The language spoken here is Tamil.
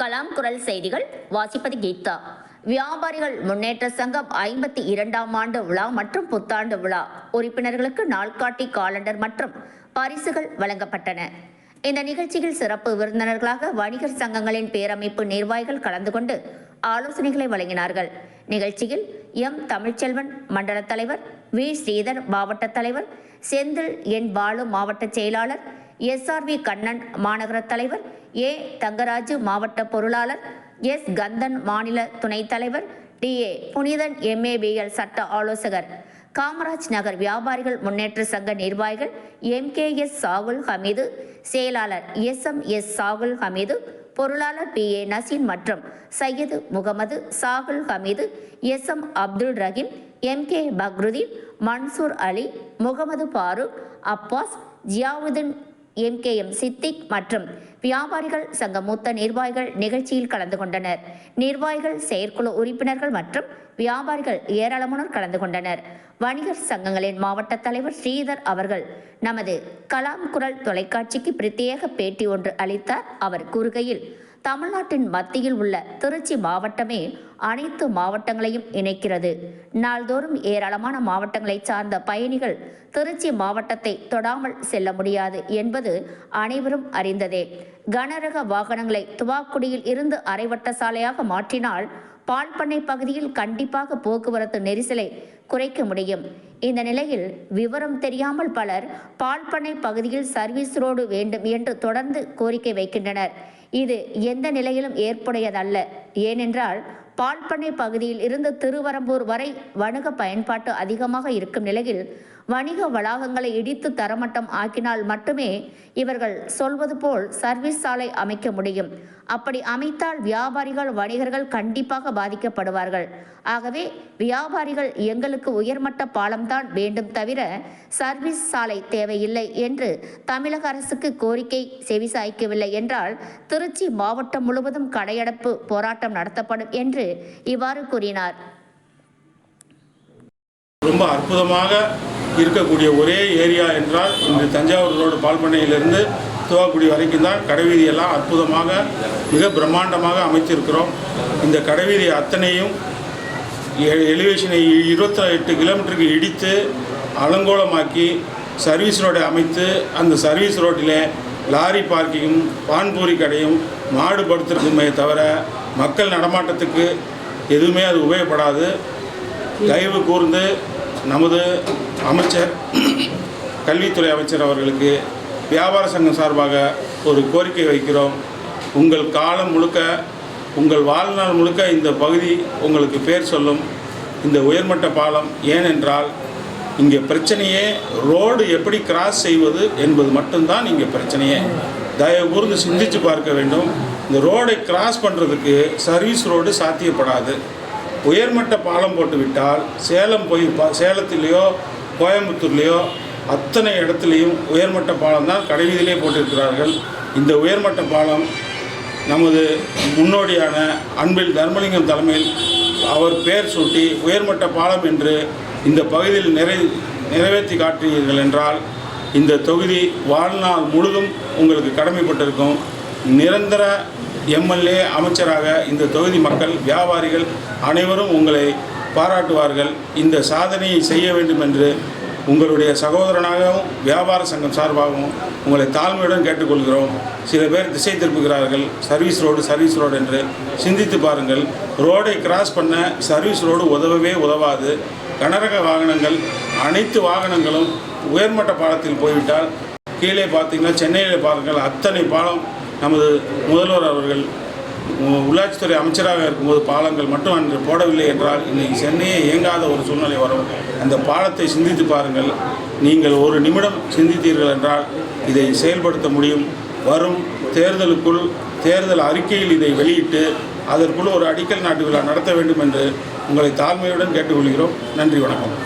கலாம் குரல் செய்திகள் வாசிப்பது கீதா. வியாபாரிகள் முன்னேற்ற சங்கம் 52ஆம் ஆண்டு விழா மற்றும் புத்தாண்டு விழா உறுப்பினர்களுக்கு நாள்காட்டி காலண்டர் மற்றும் பரிசுகள் வழங்கப்பட்டன. இந்த நிகழ்ச்சியில் சிறப்பு விருந்தினர்களாக வணிகர் சங்கங்களின் பேரமைப்பு நிர்வாகிகள் கலந்து கொண்டு ஆலோசனைகளை வழங்கினார்கள். நிகழ்ச்சியில் எம் தமிழ்ச்செல்வன் மண்டல தலைவர், வி ஸ்ரீதர் மாவட்ட தலைவர், செந்தில் என் பாலு மாவட்ட செயலாளர், SRV கண்ணன் மாநகர தலைவர், ஏ தங்கராஜு மாவட்ட பொருளாளர், எஸ் கந்தன் மாநில துணைத் தலைவர், DA புனிதன் MABL சட்ட ஆலோசகர், காமராஜ் நகர் வியாபாரிகள் முன்னேற்ற சங்க நிர்வாகிகள் MKS சாகுல் ஹமீது, செயலாளர் SMS சாகுல் ஹமீது, பொருளாளர் PA நசீன் மற்றும் Syed Mohammed, Shahul Hameed, SM Abdul Rahim, MK Fakhruddin, Mansoor Ali, Mohammed Farooq, Abbas, Ziauddin, MKM Siddique மற்றும் வியாபாரிகள் சங்க மூத்த நிர்வாகிகள் நிகழ்ச்சியில் கலந்து கொண்டனர். நிர்வாகிகள், செயற்குழு உறுப்பினர்கள் மற்றும் வியாபாரிகள் ஏராளமானோர் கலந்து கொண்டனர். வணிகர் சங்கங்களின் மாவட்ட தலைவர் ஸ்ரீதர் அவர்கள் நமது கலாம் குரல் தொலைக்காட்சிக்கு பிரத்யேக பேட்டி ஒன்று அளித்தார். அவர் கூறுகையில், தமிழ்நாட்டின் மத்தியில் உள்ள திருச்சி மாவட்டமே அனைத்து மாவட்டங்களையும் இணைக்கிறது. நாள்தோறும் ஏராளமான மாவட்டங்களை சார்ந்த பயணிகள் திருச்சி மாவட்டத்தை தொடாமல் செல்ல முடியாது என்பது அனைவரும் அறிந்ததே. கனரக வாகனங்களை துவாக்குடியில் இருந்து அரைவட்ட சாலையாக மாற்றினால் பால்பண்ணை பகுதியில் கண்டிப்பாக போக்குவரத்து நெரிசலை குறைக்க முடியும். இந்த நிலையில் விவரம் தெரியாமல் பலர் பால்பண்ணை பகுதியில் சர்வீஸ் ரோடு வேண்டும் என்று தொடர்ந்து கோரிக்கை வைக்கின்றனர். இது எந்த நிலையிலும் ஏற்புடையதல்ல. ஏனென்றால் பால்பண்ணை பகுதியில் இருந்து திருவரம்பூர் வரை வணிக பயன்பாட்டு அதிகமாக இருக்கும் நிலையில் வணிக வளாகங்களை இடித்து தரமட்டம் ஆக்கினால் மட்டுமே இவர்கள் சொல்வது போல் சர்வீஸ் சாலை அமைக்க முடியும். அப்படி அமைத்தால் வியாபாரிகள், வணிகர்கள் கண்டிப்பாக பாதிக்கப்படுவார்கள். ஆகவே வியாபாரிகள் எங்களுக்கு உயர்மட்ட பாலம்தான் வேண்டும் தவிர சர்வீஸ் சாலை தேவையில்லை என்று தமிழக அரசுக்கு கோரிக்கை செவிசாய்க்கவில்லை என்றால் திருச்சி மாவட்டம் முழுவதும் கடையடைப்பு போராட்டம் நடத்தப்படும் என்று இவ்வாறு கூறினார். ரொம்ப அற்புதமாக இருக்கக்கூடிய ஒரே ஏரியா என்றால் இன்று தஞ்சாவூர் ரோடு பால்பண்ணையிலிருந்து துவாக்குடி வரைக்கும் தான் கடைவீதியெல்லாம் அற்புதமாக மிக பிரம்மாண்டமாக அமைத்திருக்கிறோம். இந்த கடைவீதி அத்தனையும் எலிவேஷனை 28 கிலோமீட்டருக்கு இடித்து அலங்கோலமாக்கி சர்வீஸ் ரோடை அமைத்து அந்த சர்வீஸ் ரோட்டில் லாரி பார்க்கிங்கும் பான்பூரி கடையும் மாடு படுத்துறதுமே தவிர மக்கள் நடமாட்டத்துக்கு எதுவுமே அது உபயோகப்படாது. தயவு கூர்ந்து நமது அமைச்சர், கல்வித்துறை அமைச்சர் அவர்களுக்கு வியாபார சங்கம் சார்பாக ஒரு கோரிக்கை வைக்கிறோம். உங்கள் காலம் முழுக்க, உங்கள் வாழ்நாள் முழுக்க இந்த பகுதி உங்களுக்கு பேர் சொல்லும். இந்த உயர்மட்ட பாலம் ஏனென்றால் இங்கே பிரச்சனையே ரோடு எப்படி கிராஸ் செய்வது என்பது மட்டும்தான் இங்கே பிரச்சனையே. தயவு கூர்ந்து சிந்தித்து பார்க்க வேண்டும். இந்த ரோடை கிராஸ் பண்ணுறதுக்கு சர்வீஸ் ரோடு சாத்தியப்படாது. உயர்மட்ட பாலம் போட்டு விட்டால் சேலத்திலேயோ கோயம்புத்தூர்லேயோ அத்தனை இடத்துலையும் உயர்மட்ட பாலம் தான் கடைவீதியிலே போட்டிருக்கிறார்கள். இந்த உயர்மட்ட பாலம் நமது முன்னோடியான அன்பில் தர்மலிங்கம் தலைமையில் அவர் பெயர் சூட்டி உயர்மட்ட பாலம் என்று இந்த பகுதியில் நிறைவேற்றி காட்டுவீர்கள் என்றால் இந்த தொகுதி வாழ்நாள் முழுதும் உங்களுக்கு கடமைப்பட்டிருக்கும். நிரந்தர MLA அமைச்சராக இந்த தொகுதி மக்கள், வியாபாரிகள் அனைவரும் உங்களை பாராட்டுவார்கள். இந்த சாதனையை செய்ய வேண்டும் என்று உங்களுடைய சகோதரனாகவும் வியாபார சங்கம் சார்பாகவும் உங்களை தாழ்மையுடன் கேட்டுக்கொள்கிறோம். சில பேர் திசை திருப்புகிறார்கள், சர்வீஸ் ரோடு என்று. சிந்தித்து பாருங்கள். ரோடை கிராஸ் பண்ண சர்வீஸ் ரோடு உதவவே உதவாது. கனரக வாகனங்கள் அனைத்து வாகனங்களும் உயர்மட்ட பாலத்தில் போய்விட்டால் கீழே பார்த்தீங்கன்னா சென்னையில் பாருங்கள், அத்தனை பாலம் நமது முதல்வர் அவர்கள் உள்ளாட்சித்துறை அமைச்சராக இருக்கும்போது பாலங்கள் மட்டும் அன்று போடவில்லை என்றால் இன்றைக்கி சென்னையே இயங்காத ஒரு சூழ்நிலை வரும். அந்த பாலத்தை சிந்தித்து பாருங்கள். நீங்கள் ஒரு நிமிடம் சிந்தித்தீர்கள் என்றால் இதை செயல்படுத்த முடியும். வரும் தேர்தல் அறிக்கையில் இதை வெளியிட்டு அதற்குள் ஒரு அடிக்கல் நாட்டு விழா நடத்த வேண்டும் என்று உங்களை தாழ்மையுடன் கேட்டுக்கொள்கிறோம். நன்றி, வணக்கம்.